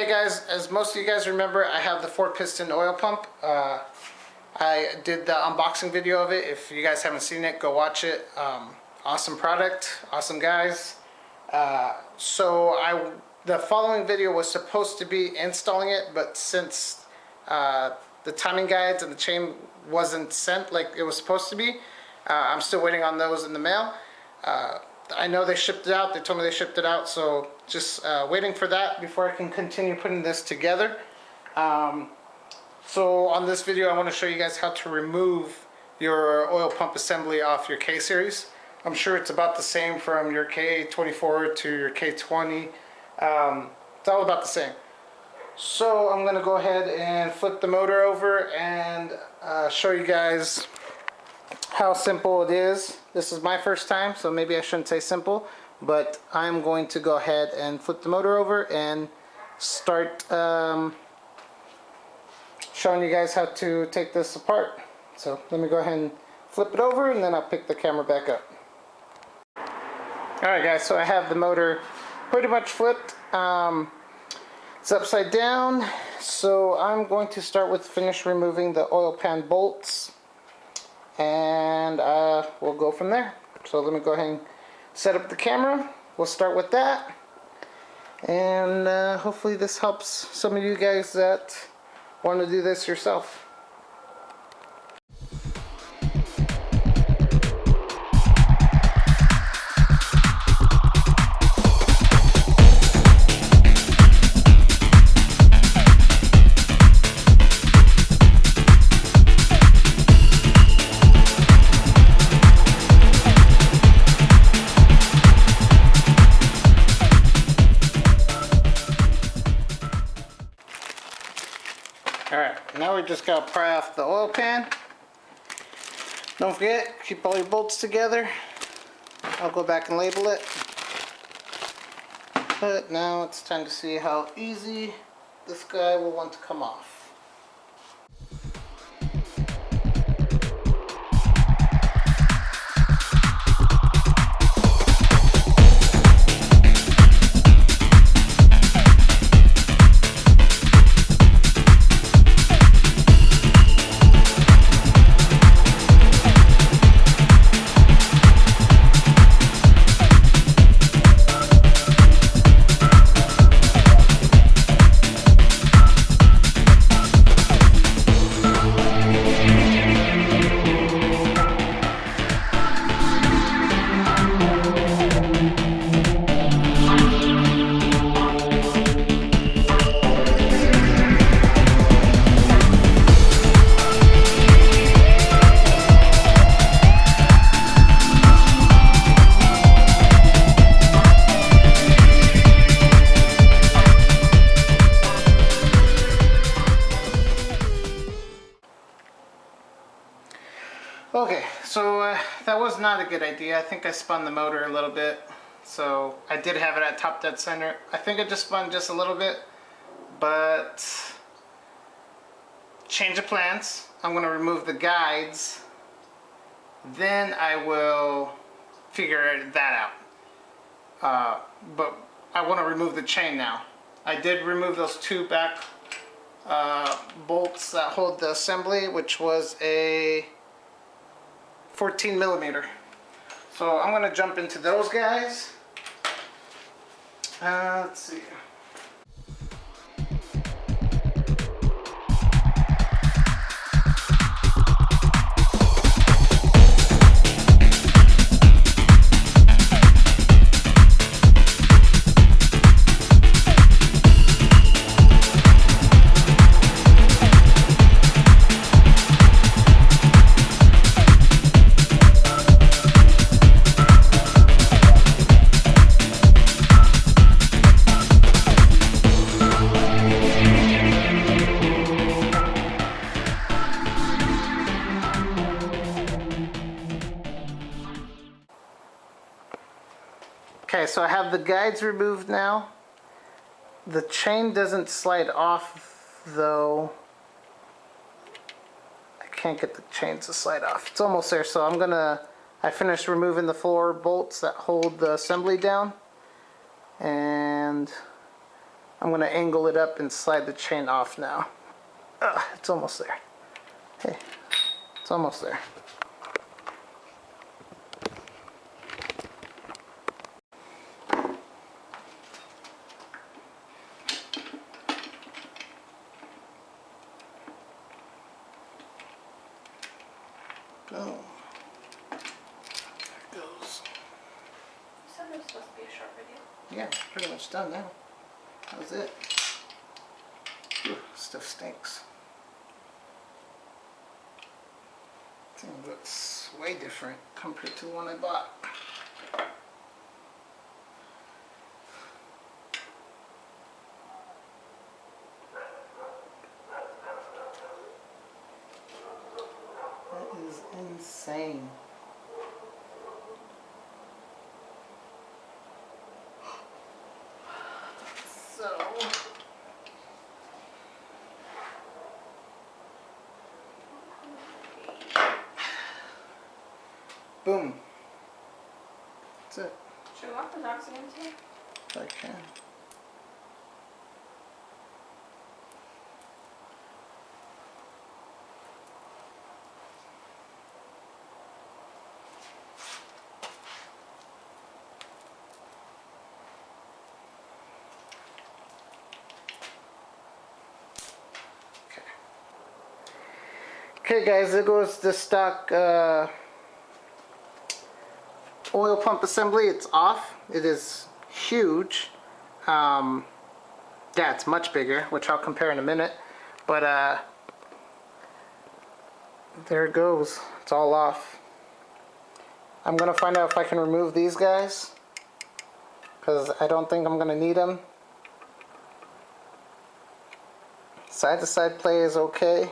Hey guys, as most of you guys remember, I have the 4-piston oil pump. I did the unboxing video of it. If you guys haven't seen it, go watch it. Awesome product, awesome guys. The following video was supposed to be installing it, but since the timing guides and the chain wasn't sent like it was supposed to be, I'm still waiting on those in the mail. I know they shipped it out. They told me they shipped it out, so just waiting for that before I can continue putting this together. So on this video, I want to show you guys how to remove your oil pump assembly off your K series. I'm sure it's about the same from your K24 to your K20. It's all about the same. So I'm going to go ahead and flip the motor over and show you guys how simple it is. This is my first time, so maybe I shouldn't say simple, but I'm going to go ahead and flip the motor over and start showing you guys how to take this apart. So let me go ahead and flip it over and then I'll pick the camera back up. Alright guys, so I have the motor pretty much flipped. It's upside down, so I'm going to start with finish removing the oil pan bolts, and we'll go from there. So let me go ahead and set up the camera. We'll start with that, and hopefully this helps some of you guys that want to do this yourself. Alright, now we just gotta pry off the oil pan. Don't forget, keep all your bolts together. I'll go back and label it. But now it's time to see how easy this guy will want to come off. Okay, so that was not a good idea. I think I spun the motor a little bit. So I did have it at top dead center. I think I just spun just a little bit, but change of plans. I'm going to remove the guides. Then I will figure that out. But I want to remove the chain now. I did remove those two back bolts that hold the assembly, which was a 14 millimeter. So I'm going to jump into those guys. Let's see. Okay, so I have the guides removed now. The chain doesn't slide off though. I can't get the chain to slide off. It's almost there, so I finished removing the 4 bolts that hold the assembly down. And I'm going to angle it up and slide the chain off now. It's almost there. Hey, it's almost there. Boom. There it goes. You said it was supposed to be a short video. Yeah, pretty much done now. That was it. Whew, stuff stinks. Thing looks way different compared to the one I bought. That is insane. So, boom. That's it. Should we walk the dogs again today? If I can. Okay guys, there goes the stock oil pump assembly. It's off. It is huge. Yeah, it's much bigger, which I'll compare in a minute. But there it goes. It's all off. I'm gonna find out if I can remove these guys, because I don't think I'm gonna need them. Side to side play is okay.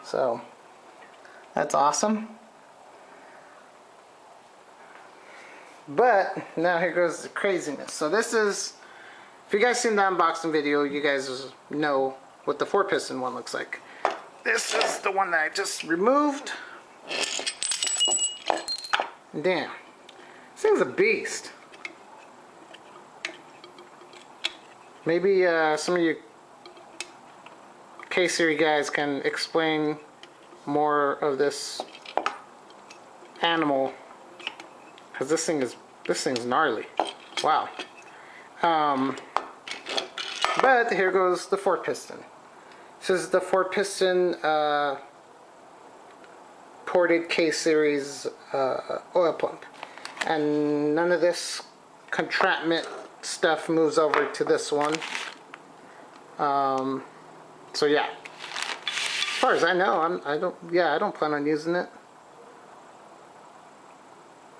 So that's awesome. But now here goes the craziness. So this is, if you guys seen the unboxing video, you guys know what the 4-piston one looks like. This is the one that I just removed. Damn, this thing's a beast. Maybe some of you K-Series guys can explain more of this animal, because this thing's gnarly. Wow. But here goes the 4-piston. This is the 4-piston ported K-Series oil pump, and none of this contraptment stuff moves over to this one. So yeah, as far as I know, I don't plan on using it.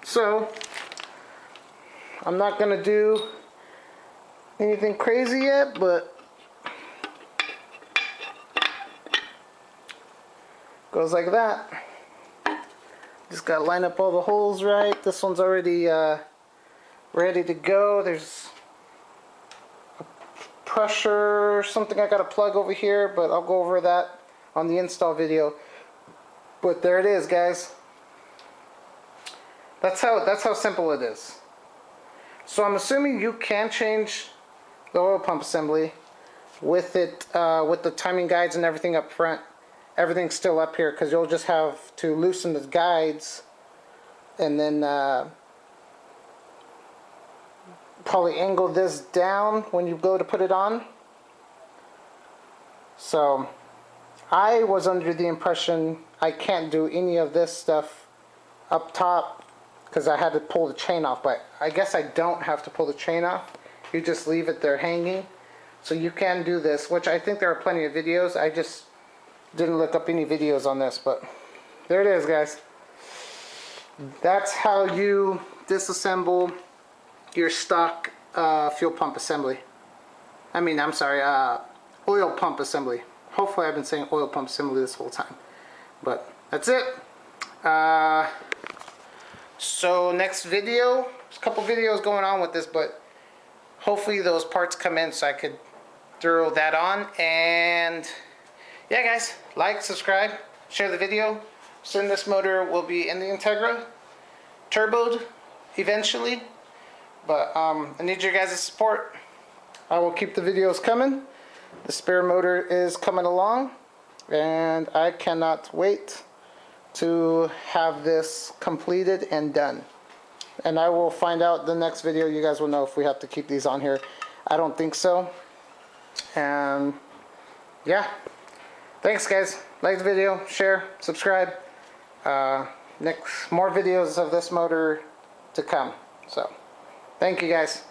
So I'm not gonna do anything crazy yet, but goes like that. Just gotta line up all the holes right. This one's already ready to go. There's pressure or something I gotta plug over here, but I'll go over that on the install video. But there it is, guys. That's how simple it is. So I'm assuming you can change the oil pump assembly with it, with the timing guides and everything up front. Everything's still up here, because you'll just have to loosen the guides and then probably angle this down when you go to put it on. So I was under the impression I can't do any of this stuff up top because I had to pull the chain off, but I guess I don't have to pull the chain off. You just leave it there hanging. So you can do this, which I think there are plenty of videos. I just didn't look up any videos on this, but there it is, guys. That's how you disassemble your stock fuel pump assembly. I'm sorry, oil pump assembly. Hopefully I've been saying oil pump assembly this whole time. But that's it. So next video, there's a couple videos going on with this, but hopefully those parts come in so I could throw that on. And yeah, guys, like, subscribe, share the video. Soon this motor will be in the Integra, turboed eventually. But I need your guys' support. I will keep the videos coming. The spare motor is coming along, and I cannot wait to have this completed and done. And I will find out the next video. You guys will know if we have to keep these on here. I don't think so. And yeah, thanks guys. Like the video, share, subscribe. Next, more videos of this motor to come. So thank you guys.